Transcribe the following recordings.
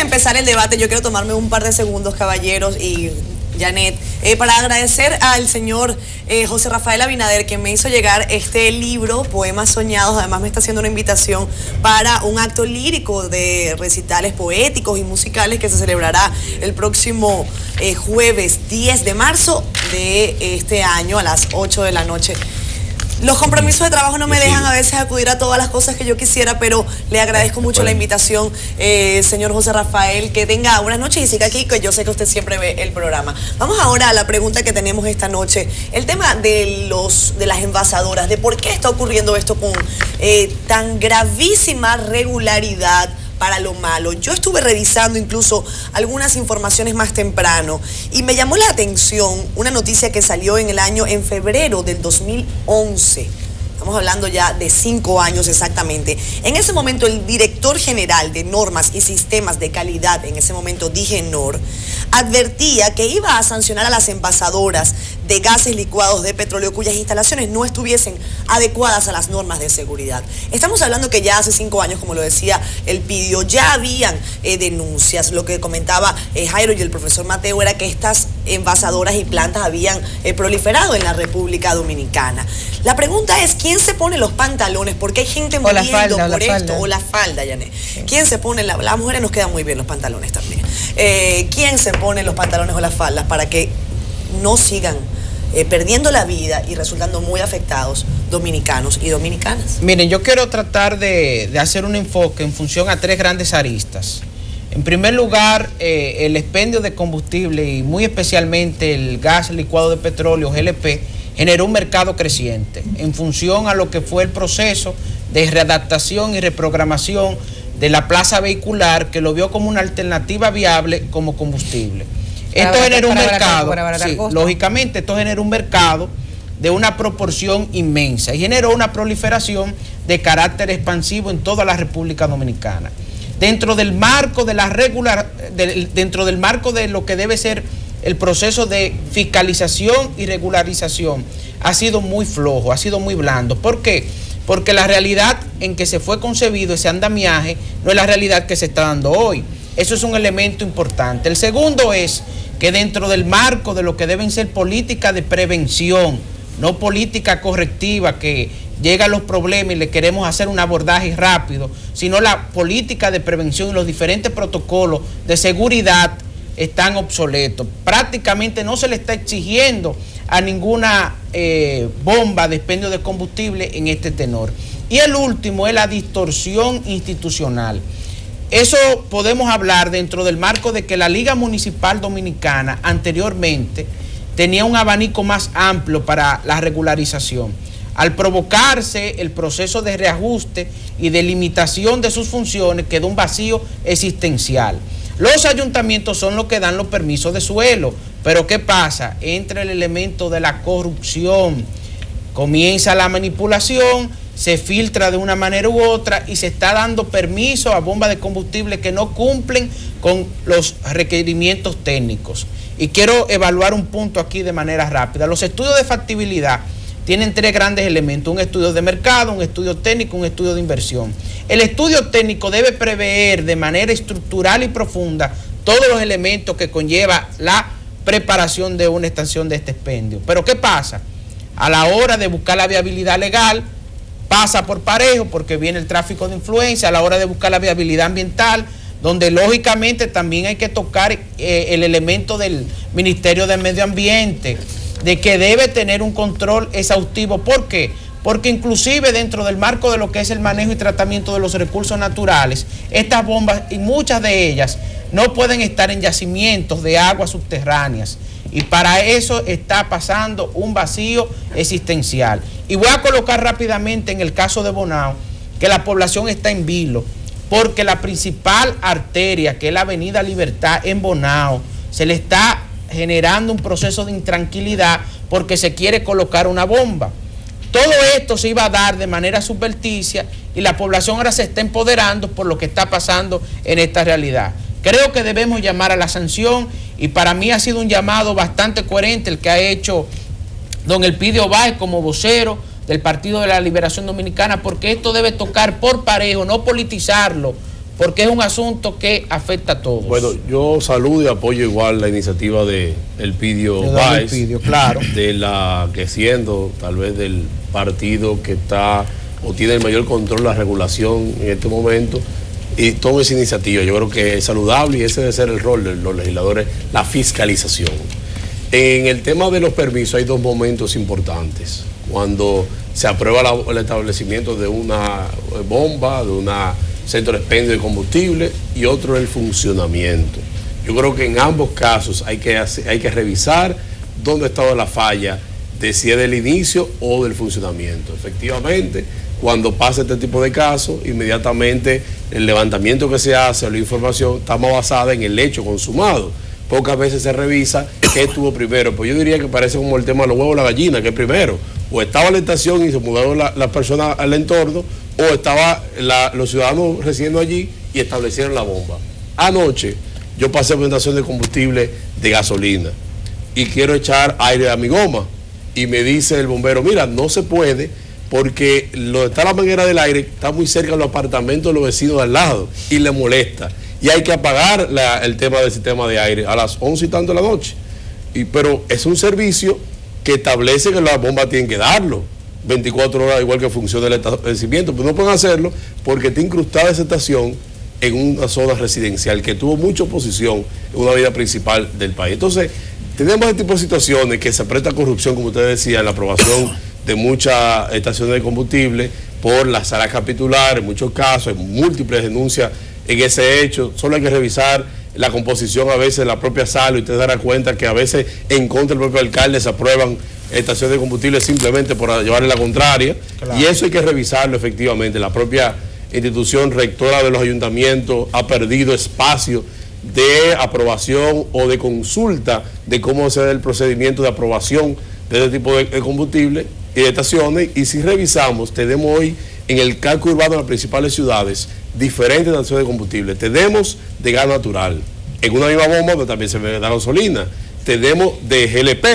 empezar el debate, yo quiero tomarme un par de segundos, caballeros y Janet, para agradecer al señor José Rafael Abinader, que me hizo llegar este libro, Poemas Soñados. Además me está haciendo una invitación para un acto lírico de recitales poéticos y musicales que se celebrará el próximo jueves 10 de marzo de este año a las 8 de la noche. Los compromisos de trabajo no me dejan a veces acudir a todas las cosas que yo quisiera, pero le agradezco mucho la invitación, señor José Rafael, que tenga buenas noches y siga aquí, que yo sé que usted siempre ve el programa. Vamos ahora a la pregunta que tenemos esta noche, el tema de las envasadoras, de por qué está ocurriendo esto con tan gravísima regularidad para lo malo. Yo estuve revisando incluso algunas informaciones más temprano y me llamó la atención una noticia que salió en febrero del 2011. Estamos hablando ya de 5 años exactamente. En ese momento el director general de Normas y Sistemas de Calidad, en ese momento DIGENOR, advertía que iba a sancionar a las envasadoras de gases licuados de petróleo cuyas instalaciones no estuviesen adecuadas a las normas de seguridad. Estamos hablando que ya hace 5 años, como lo decía Elpidio, ya habían denuncias. Lo que comentaba Jairo y el profesor Mateo era que estas envasadoras y plantas habían proliferado en la República Dominicana. La pregunta es, ¿quién se pone los pantalones? Porque hay gente muriendo por esto. O la falda, Yané. Sí. ¿Quién se pone? Las mujeres nos quedan muy bien los pantalones también. ¿Quién se pone los pantalones o las faldas para que no sigan perdiendo la vida y resultando muy afectados dominicanos y dominicanas? Miren, yo quiero tratar de hacer un enfoque en función a 3 grandes aristas. En primer lugar, el expendio de combustible y muy especialmente el gas licuado de petróleo, GLP, generó un mercado creciente en función a lo que fue el proceso de readaptación y reprogramación de la plaza vehicular, que lo vio como una alternativa viable como combustible. Esto generó un mercado, sí, lógicamente, esto generó un mercado de una proporción inmensa y generó una proliferación de carácter expansivo en toda la República Dominicana. Dentro del marco de dentro del marco de lo que debe ser el proceso de fiscalización y regularización, ha sido muy flojo, ha sido muy blando. ¿Por qué? Porque la realidad en que se fue concebido ese andamiaje no es la realidad que se está dando hoy. Eso es un elemento importante. El segundo es que dentro del marco de lo que deben ser políticas de prevención, no política correctiva que llega a los problemas y le queremos hacer un abordaje rápido, sino la política de prevención y los diferentes protocolos de seguridad están obsoletos. Prácticamente no se le está exigiendo a ninguna bomba de expendio de combustible en este tenor. Y el último es la distorsión institucional. Eso podemos hablar dentro del marco de que la Liga Municipal Dominicana anteriormente tenía un abanico más amplio para la regularización. Al provocarse el proceso de reajuste y de limitación de sus funciones, quedó un vacío existencial. Los ayuntamientos son los que dan los permisos de suelo, pero ¿qué pasa? Entra el elemento de la corrupción, comienza la manipulación, se filtra de una manera u otra y se está dando permiso a bombas de combustible que no cumplen con los requerimientos técnicos. Y quiero evaluar un punto aquí de manera rápida. Los estudios de factibilidad tienen 3 grandes elementos: un estudio de mercado, un estudio técnico, un estudio de inversión. El estudio técnico debe prever de manera estructural y profunda todos los elementos que conlleva la preparación de una estación de este expendio. Pero ¿qué pasa? A la hora de buscar la viabilidad legal, pasa por parejo porque viene el tráfico de influencia. A la hora de buscar la viabilidad ambiental, donde lógicamente también hay que tocar el elemento del Ministerio del Medio Ambiente, de que debe tener un control exhaustivo. ¿Por qué? Porque inclusive dentro del marco de lo que es el manejo y tratamiento de los recursos naturales, estas bombas y muchas de ellas no pueden estar en yacimientos de aguas subterráneas. Y para eso está pasando un vacío existencial. Y voy a colocar rápidamente en el caso de Bonao que la población está en vilo, porque la principal arteria, que es la Avenida Libertad en Bonao, se le está generando un proceso de intranquilidad porque se quiere colocar una bomba. Todo esto se iba a dar de manera subverticia y la población ahora se está empoderando por lo que está pasando en esta realidad. Creo que debemos llamar a la sanción y para mí ha sido un llamado bastante coherente el que ha hecho don Elpidio Báez como vocero del Partido de la Liberación Dominicana, porque esto debe tocar por parejo, no politizarlo, porque es un asunto que afecta a todos. Bueno, yo saludo y apoyo igual la iniciativa de Elpidio Báez, claro, de la que siendo tal vez del partido que está o tiene el mayor control de la regulación en este momento, y toma esa iniciativa. Yo creo que es saludable y ese debe ser el rol de los legisladores, la fiscalización. En el tema de los permisos hay dos momentos importantes. Cuando se aprueba el establecimiento de una bomba, de un centro de expendio de combustible, y otro el funcionamiento. Yo creo que en ambos casos hay que revisar dónde estaba la falla, de si es del inicio o del funcionamiento. Efectivamente, cuando pasa este tipo de casos, inmediatamente el levantamiento que se hace o la información está más basada en el hecho consumado. Pocas veces se revisa qué estuvo primero. Pues yo diría que parece como el tema de los huevos o la gallina, que es primero. O estaba la estación y se mudaron las personas al entorno, o estaba los ciudadanos residiendo allí y establecieron la bomba. Anoche yo pasé por una estación de combustible de gasolina y quiero echar aire a mi goma. Y me dice el bombero, mira, no se puede porque está la manguera del aire, está muy cerca de los apartamentos de los vecinos de al lado y le molesta. Y hay que apagar el tema del sistema de aire a las 11 y tanto de la noche. Pero es un servicio que establece que las bombas tienen que darlo 24 horas, igual que funciona el establecimiento. Pero no pueden hacerlo porque está incrustada esa estación en una zona residencial que tuvo mucha oposición en una vía principal del país. Entonces, tenemos este tipo de situaciones que se presta corrupción, como usted decía, en la aprobación de muchas estaciones de combustible por la sala capitular, en muchos casos, hay múltiples denuncias en ese hecho. Solo hay que revisar la composición a veces de la propia sala y usted dará cuenta que a veces en contra del propio alcalde se aprueban estaciones de combustible simplemente por llevarle la contraria. Claro. Y eso hay que revisarlo efectivamente. La propia institución rectora de los ayuntamientos ha perdido espacio de aprobación o de consulta de cómo se da el procedimiento de aprobación de este tipo de combustible y de estaciones. Y si revisamos, tenemos hoy en el cálculo urbano de las principales ciudades diferentes estaciones de combustible. Tenemos de gas natural, en una misma bomba donde también se vende gasolina. Tenemos de GLP,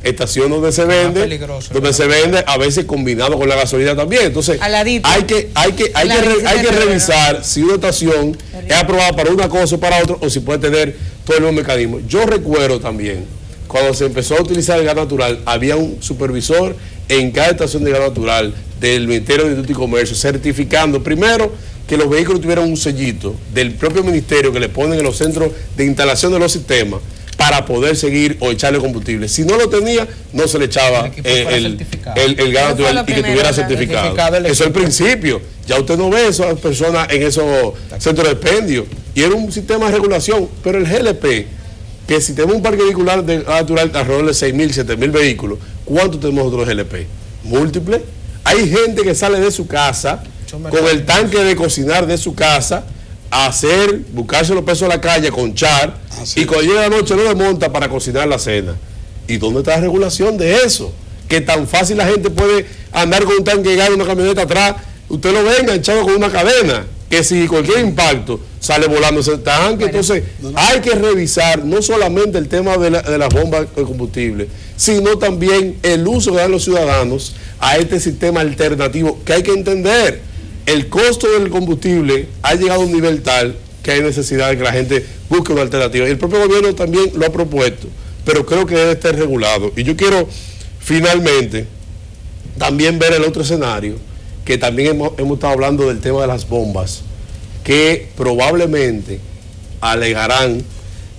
estación donde se vende, a veces combinado con la gasolina también. Entonces hay que revisar si una estación es aprobada para una cosa o para otra, o si puede tener todo el mismo mecanismo. Yo recuerdo también, cuando se empezó a utilizar el gas natural, había un supervisor en cada estación de gas natural del Ministerio de Industria y Comercio, certificando primero que los vehículos tuvieran un sellito del propio ministerio que le ponen en los centros de instalación de los sistemas para poder seguir o echarle combustible. Si no lo tenía, no se le echaba el gas natural y que tuviera certificado. Eso es el principio. Ya usted no ve a esas personas en esos centros de expendio. Y era un sistema de regulación. Pero el GLP, que si tenemos un parque vehicular de gas natural alrededor de 6.000, 7.000 vehículos, ¿cuántos tenemos nosotros de GLP? Múltiples. Hay gente que sale de su casa con el tanque de cocinar de su casa a buscarse los pesos a la calle, conchar, y cuando llega la noche lo desmonta para cocinar la cena. ¿Y dónde está la regulación de eso? Que tan fácil la gente puede andar con un tanque de gas en una camioneta atrás, usted lo ve enganchado con una cadena, que si cualquier impacto sale volando ese tanque. Entonces hay que revisar no solamente el tema de las bombas de combustible, sino también el uso que dan los ciudadanos a este sistema alternativo, que hay que entender. El costo del combustible ha llegado a un nivel tal que hay necesidad de que la gente busque una alternativa. Y el propio gobierno también lo ha propuesto, pero creo que debe estar regulado. Y yo quiero finalmente también ver el otro escenario, que también hemos estado hablando del tema de las bombas, que probablemente alegarán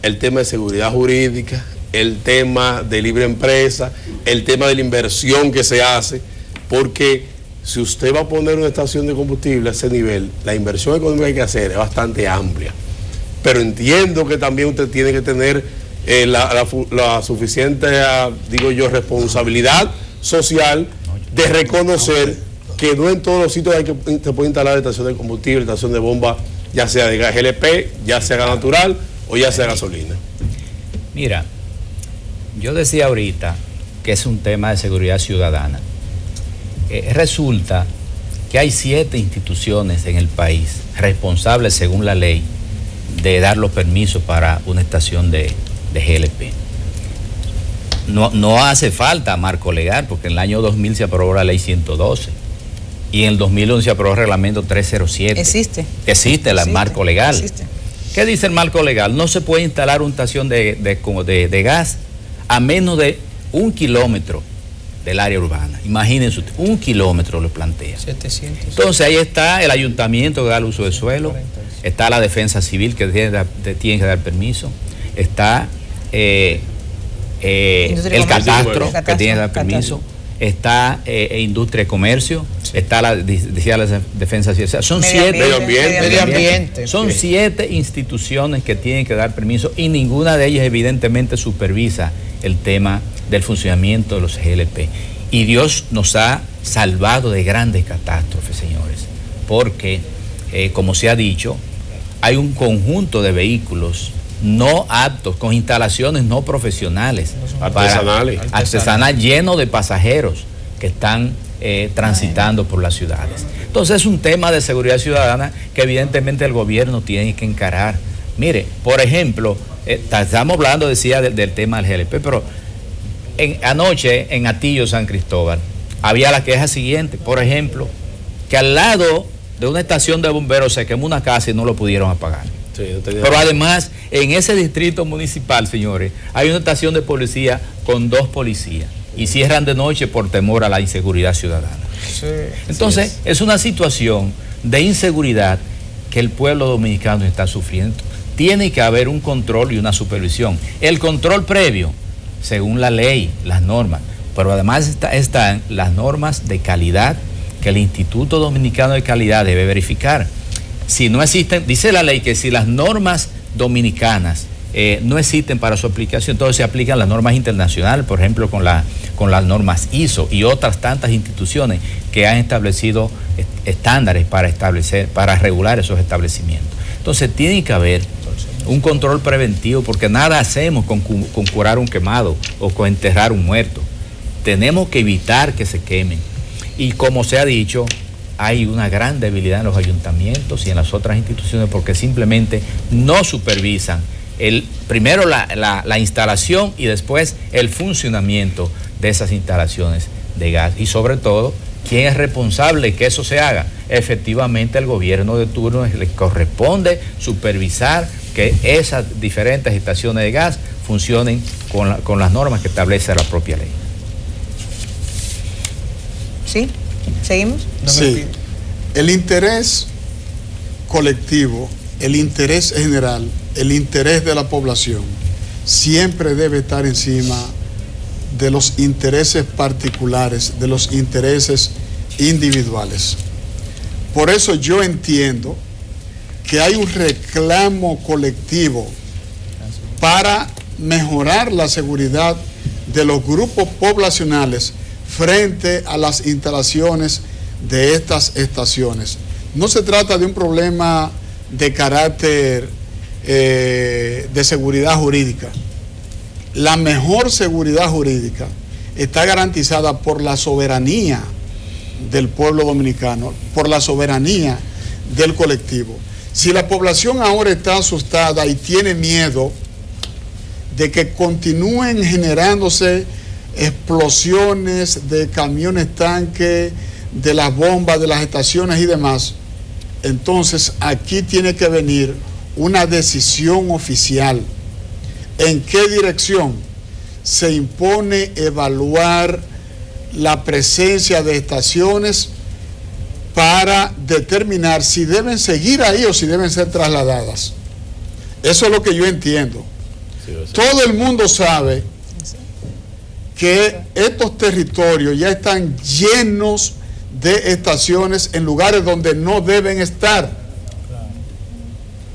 el tema de seguridad jurídica, el tema de libre empresa, el tema de la inversión que se hace, porque si usted va a poner una estación de combustible a ese nivel, la inversión económica que hay que hacer es bastante amplia. Pero entiendo que también usted tiene que tener la suficiente, digo yo, responsabilidad social de reconocer que no en todos los sitios se puede instalar estación de combustible, estación de bomba, ya sea de gas GLP, ya sea gas natural o ya sea gasolina. Mira, yo decía ahorita que es un tema de seguridad ciudadana. Resulta que hay 7 instituciones en el país responsables, según la ley, de dar los permisos para una estación de GLP. No hace falta marco legal, porque en el año 2000 se aprobó la ley 112 y en el 2011 se aprobó el reglamento 307. Existe El marco legal. Existe. ¿Qué dice el marco legal? No se puede instalar una estación de gas a menos de 1 kilómetro del área urbana. Imagínense usted, 1 kilómetro lo plantea. 700. Entonces ahí está el ayuntamiento que da el uso de suelo, está la defensa civil que tiene que dar permiso, está el catastro que tiene que dar permiso, está industria y comercio, está la defensa civil. O sea, son medio ambiente. Son 7 instituciones que tienen que dar permiso y ninguna de ellas evidentemente supervisa el tema del funcionamiento de los GLP. Y Dios nos ha salvado de grandes catástrofes, señores, porque, como se ha dicho, hay un conjunto de vehículos no aptos, con instalaciones no profesionales, artesanales, llenos de pasajeros que están transitando por las ciudades. Entonces es un tema de seguridad ciudadana que evidentemente el gobierno tiene que encarar. Mire, por ejemplo, estamos hablando, decía, del tema del GLP, pero anoche en Atillo, San Cristóbal, había la queja siguiente, por ejemplo, que al lado de una estación de bomberos se quemó una casa y no lo pudieron apagar. Sí, pero además, en ese distrito municipal, señores, hay una estación de policía con 2 policías y cierran de noche por temor a la inseguridad ciudadana. Sí, entonces, es una situación de inseguridad que el pueblo dominicano está sufriendo. Tiene que haber un control y una supervisión. El control previo, según la ley, las normas, pero además están las normas de calidad que el Instituto Dominicano de Calidad debe verificar. Si no existen, dice la ley que si las normas dominicanas no existen para su aplicación, entonces se aplican las normas internacionales, por ejemplo con las normas ISO y otras tantas instituciones que han establecido estándares para regular esos establecimientos. Entonces tiene que haber un control preventivo, porque nada hacemos con curar un quemado o con enterrar un muerto. Tenemos que evitar que se quemen. Y como se ha dicho, hay una gran debilidad en los ayuntamientos y en las otras instituciones porque simplemente no supervisan primero la instalación y después el funcionamiento de esas instalaciones de gas. Y sobre todo, ¿quién es responsable de que eso se haga? Efectivamente, el gobierno de turno le corresponde supervisar que esas diferentes estaciones de gas funcionen con las normas que establece la propia ley. ¿Sí? ¿Seguimos? Sí. El interés colectivo, el interés general, el interés de la población siempre debe estar encima de los intereses particulares, de los intereses individuales. Por eso yo entiendo que hay un reclamo colectivo para mejorar la seguridad de los grupos poblacionales frente a las instalaciones de estas estaciones. No se trata de un problema de carácter de seguridad jurídica. La mejor seguridad jurídica está garantizada por la soberanía del pueblo dominicano, por la soberanía del colectivo. Si la población ahora está asustada y tiene miedo de que continúen generándose explosiones de camiones tanque, de las bombas, de las estaciones y demás, entonces aquí tiene que venir una decisión oficial. ¿En qué dirección se impone evaluar la presencia de estaciones para determinar si deben seguir ahí o si deben ser trasladadas? Eso es lo que yo entiendo. Todo el mundo sabe que estos territorios ya están llenos de estaciones en lugares donde no deben estar.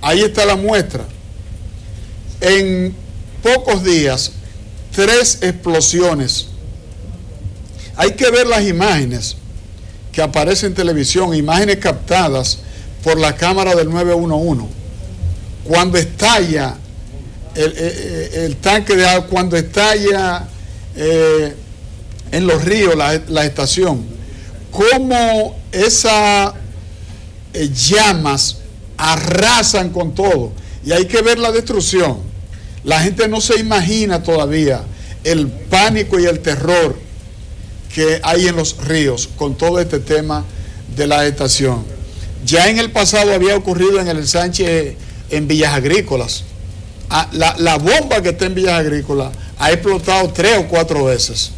Ahí está la muestra. En pocos días, 3 explosiones. Hay que ver las imágenes que aparecen en televisión, imágenes captadas por la cámara del 911. Cuando estalla el tanque de agua, cuando estalla en los ríos la estación, cómo esas llamas arrasan con todo. Y hay que ver la destrucción. La gente no se imagina todavía el pánico y el terror que hay en los ríos con todo este tema de la estación. Ya en el pasado había ocurrido en el ensanche en Villas Agrícolas. La bomba que está en Villas Agrícolas ha explotado 3 o 4 veces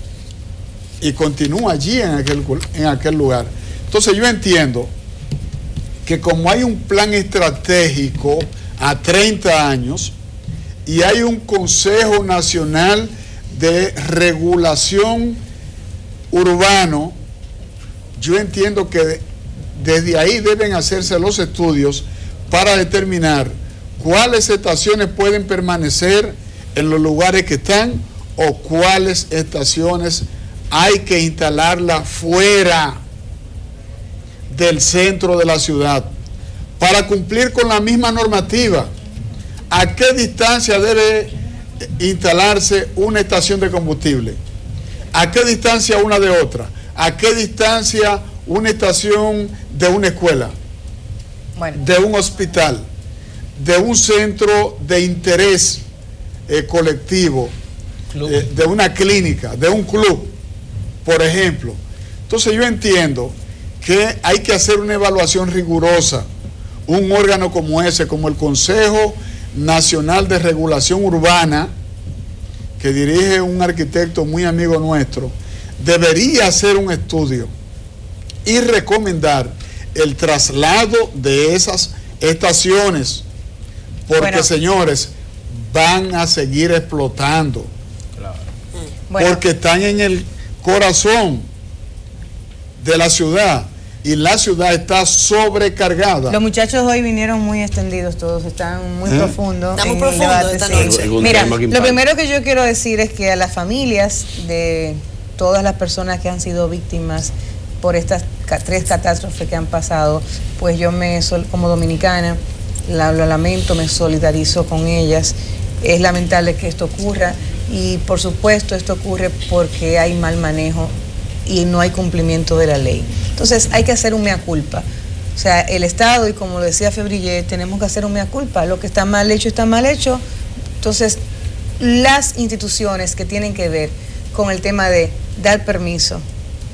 y continúa allí en aquel lugar. Entonces yo entiendo que como hay un plan estratégico a 30 años y hay un Consejo Nacional de Regulación Urbano, yo entiendo que desde ahí deben hacerse los estudios para determinar cuáles estaciones pueden permanecer en los lugares que están o cuáles estaciones hay que instalarlas fuera del centro de la ciudad para cumplir con la misma normativa. ¿A qué distancia debe instalarse una estación de combustible? ¿A qué distancia una de otra? ¿A qué distancia una estación de una escuela? Bueno. De un hospital, de un centro de interés colectivo, de una clínica, de un club, por ejemplo? Entonces yo entiendo que hay que hacer una evaluación rigurosa. Un órgano como ese, como el Consejo Nacional de Regulación Urbana, que dirige un arquitecto muy amigo nuestro, debería hacer un estudio y recomendar el traslado de esas estaciones, porque bueno, señores, van a seguir explotando, Claro. Bueno. porque están en el corazón de la ciudad y la ciudad está sobrecargada. Los muchachos hoy vinieron muy extendidos, todos están muy profundos. Está muy en el profundo debate, esta sí. noche. Algún Mira, tema que lo impacte. primero que yo quiero decir es que a las familias de todas las personas que han sido víctimas por estas 3 catástrofes que han pasado, pues yo como dominicana lo lamento, me solidarizo con ellas. Es lamentable que esto ocurra y por supuesto esto ocurre porque hay mal manejo y no hay cumplimiento de la ley. Entonces hay que hacer un mea culpa. O sea, el Estado, y como lo decía Febrillet, tenemos que hacer un mea culpa. Lo que está mal hecho, está mal hecho. Entonces, las instituciones que tienen que ver con el tema de dar permiso,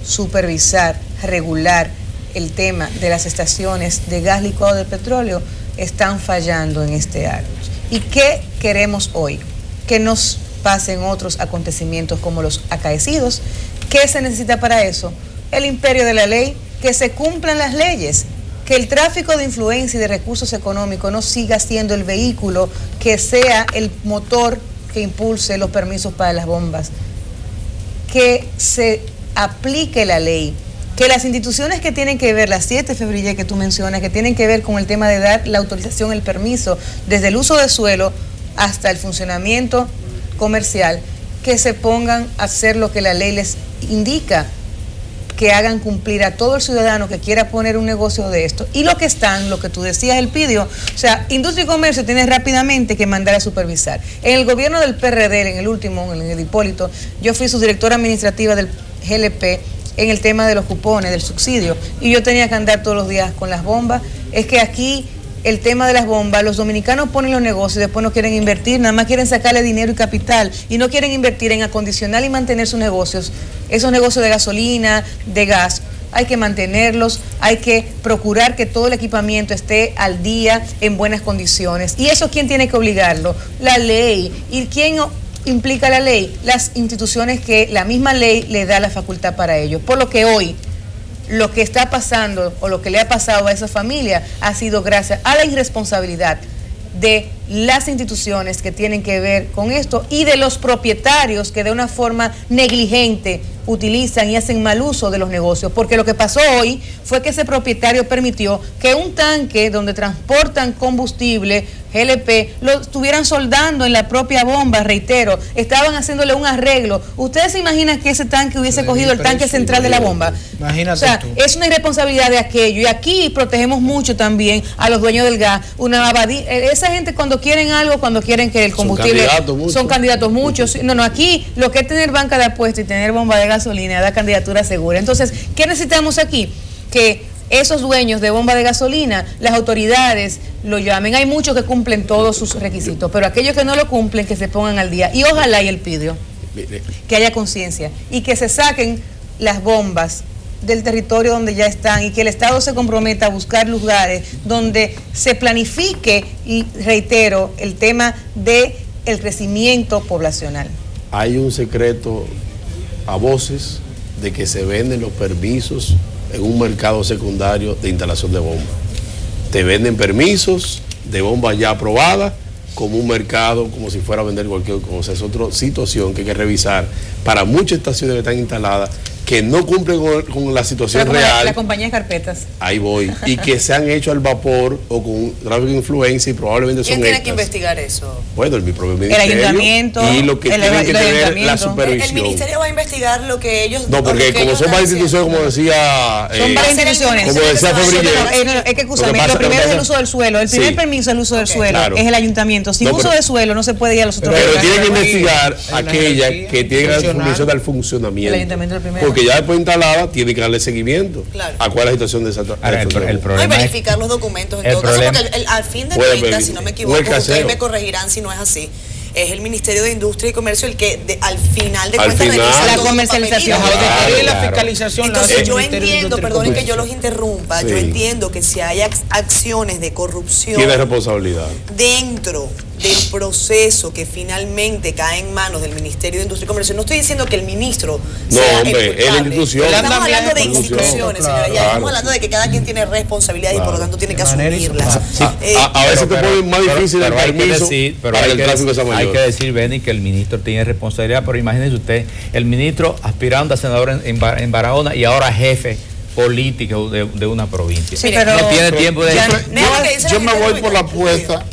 supervisar, regular el tema de las estaciones de gas licuado de petróleo, están fallando en este acto. ¿Y qué queremos hoy? Que nos pasen otros acontecimientos como los acaecidos. ¿Qué se necesita para eso? El imperio de la ley, que se cumplan las leyes, que el tráfico de influencia y de recursos económicos no siga siendo el vehículo que sea el motor que impulse los permisos para las bombas, que se aplique la ley, que las instituciones que tienen que ver, las 7 Febrillet que tú mencionas, que tienen que ver con el tema de dar la autorización, el permiso, desde el uso de suelo hasta el funcionamiento comercial, que se pongan a hacer lo que la ley les indica, que hagan cumplir a todo el ciudadano que quiera poner un negocio de esto. Y lo que tú decías, Elpidio, o sea, Industria y Comercio tiene rápidamente que mandar a supervisar. En el gobierno del PRD, en el último, en el Hipólito, yo fui subdirectora administrativa del GLP en el tema de los cupones, del subsidio, y yo tenía que andar todos los días con las bombas. Es que aquí el tema de las bombas, los dominicanos ponen los negocios y después no quieren invertir, nada más quieren sacarle dinero y capital y no quieren invertir en acondicionar y mantener sus negocios. Esos negocios de gasolina, de gas, hay que mantenerlos, hay que procurar que todo el equipamiento esté al día, en buenas condiciones. ¿Y eso quién tiene que obligarlo? La ley. ¿Y quién implica la ley? Las instituciones que la misma ley le da la facultad para ello. Por lo que hoy lo que está pasando o lo que le ha pasado a esa familia ha sido gracias a la irresponsabilidad de las instituciones que tienen que ver con esto y de los propietarios que de una forma negligente utilizan y hacen mal uso de los negocios, porque lo que pasó hoy fue que ese propietario permitió que un tanque donde transportan combustible GLP lo estuvieran soldando en la propia bomba, reitero, estaban haciéndole un arreglo. ¿Ustedes se imaginan que ese tanque hubiese cogido el tanque central de la bomba? Imagínate. O sea, tú. es una irresponsabilidad de aquello, y aquí protegemos mucho también a los dueños del gas. Esa gente cuando quieren algo, cuando quieren que el combustible son candidatos muchos. No, aquí lo que es tener banca de apuestas y tener bomba de gasolina da candidatura segura. Entonces, ¿qué necesitamos aquí? Que esos dueños de bomba de gasolina, las autoridades lo llamen. Hay muchos que cumplen todos sus requisitos, pero aquellos que no lo cumplen, que se pongan al día. Y ojalá, y Elpidio, que haya conciencia y que se saquen las bombas del territorio donde ya están y que el Estado se comprometa a buscar lugares donde se planifique, y reitero, el tema de el crecimiento poblacional. Hay un secreto a voces de que se venden los permisos en un mercado secundario de instalación de bombas. Te venden permisos de bombas ya aprobadas como un mercado, como si fuera a vender cualquier cosa. Es otra situación que hay que revisar para muchas estaciones que están instaladas que no cumplen con la situación real. La compañía de carpetas. Ahí voy. Y que se han hecho al vapor o con tráfico de influencia y probablemente son ¿Quién tiene estas. que investigar eso? Bueno, mi propio ministerio. El ayuntamiento. Y lo que tienen que tener la supervisión. El ministerio va a investigar lo que ellos... No, porque como son varias instituciones, como decía... Son varias instituciones. Como decía Febrillé. Es que, escúchame, lo primero es el uso del suelo. El primer permiso del uso del suelo es el ayuntamiento. Sin uso del suelo no se puede ir a los otros Pero lugares. tiene que investigar aquella que tiene la permisión del funcionamiento. El ayuntamiento es el primero. Porque ya después instalada tiene que darle seguimiento. Claro. ¿A cuál es la situación de esa Ahora, el No, y problema es, verificar los documentos en el todo caso, problema- porque al fin de Puede cuentas, ver- si no me un equivoco, ustedes escaseo. me corregirán si no es así. Es el Ministerio de Industria y Comercio el que al final de Al cuentas final. revisa La todo el comercialización. papelito. La auditoría y la Claro. fiscalización la hace Entonces el yo Ministerio de entiendo, Industria y perdonen que yo Comercio. los interrumpa, Sí. yo entiendo que si hay acciones de corrupción Tiene responsabilidad. dentro del proceso que finalmente cae en manos del Ministerio de Industria y Comercio, no estoy diciendo que el ministro No, sea hombre, el es la culpable. institución. Estamos Él hablando de anda bien, instituciones, claro, señora, ya claro. estamos hablando de que cada quien tiene responsabilidad y por lo tanto tiene que De manera asumirlas. A veces te pone más difícil el pero hay que permiso decir, pero para hay el que tráfico de decir- San hay Mayor. que decir, Benny, que el ministro tiene responsabilidad, pero imagínese usted, el ministro aspirando a senador en Barahona y ahora jefe político de una provincia. Sí, pero- no tiene tiempo de... Ya- Déjame que dice la Yo me gente voy de por la Twitter. apuesta,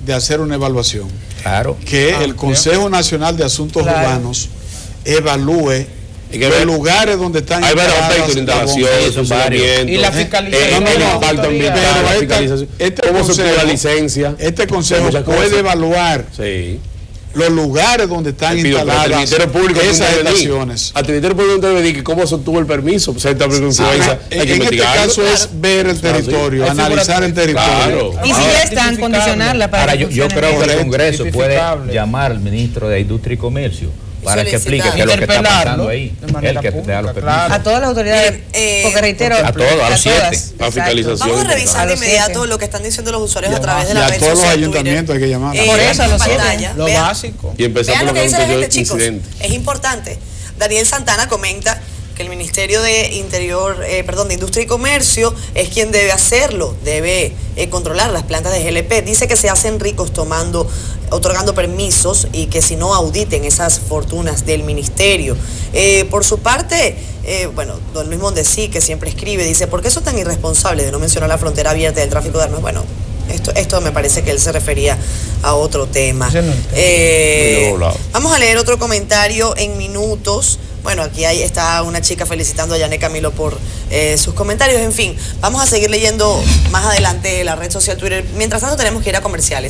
de hacer una evaluación. Claro. Que el Consejo Nacional de Asuntos Claro. Urbanos evalúe Y que los ver- lugares donde están Hay varios instaladas aspectos de las instalación, bombas. funcionamiento. Y la fiscalización. El No, impacto ambiental, pero la esta- fiscalización. este ¿Cómo se obtiene la consejo- licencia? Este consejo Muchas puede cosas. evaluar Sí. los lugares donde están Te pido, pero instaladas el Ministerio Público tiene que esas intervenir. estaciones. Al Ministerio Público intervenir que cómo se obtuvo el permiso, pues, el tráfico de influencia, hay que En este investigarlo. caso es ver el territorio, Hay analizar el figura- territorio. Claro. Y si ya están, condicionarla para Ahora, que yo creo que funcione el bien. Congreso puede Tipificable. llamar al ministro de Industria y Comercio para que explique solicitar. qué es lo que está Interpelarlo pasando ahí. de manera Él que pública, da los claro. permisos. A todas las autoridades, Miren, porque reitero, a todos, a los 7. todas, La exacto. fiscalización. Vamos a importante. revisar A de los inmediato 7. lo que están diciendo los usuarios Y a través de Y la a red todos los social ayuntamientos hay que llamar. Por eso, a los 7. pantalla, Lo vean. básico. Y empezar Vean por lo que dice la gente, aconteció chicos. incidente. Es importante. Daniel Santana comenta que el Ministerio de de Industria y Comercio es quien debe hacerlo, debe controlar las plantas de GLP. Dice que se hacen ricos otorgando permisos y que si no auditen esas fortunas del ministerio. Por su parte, don Luis Mondesí, que siempre escribe, dice, ¿por qué son tan irresponsables de no mencionar la frontera abierta del tráfico de armas? Bueno, esto me parece que él se refería a otro tema. Ese no es el Muy doblado. Vamos a leer otro comentario en minutos. Bueno, aquí está una chica felicitando a Yané Camilo por sus comentarios. En fin, vamos a seguir leyendo más adelante la red social Twitter. Mientras tanto tenemos que ir a comerciales.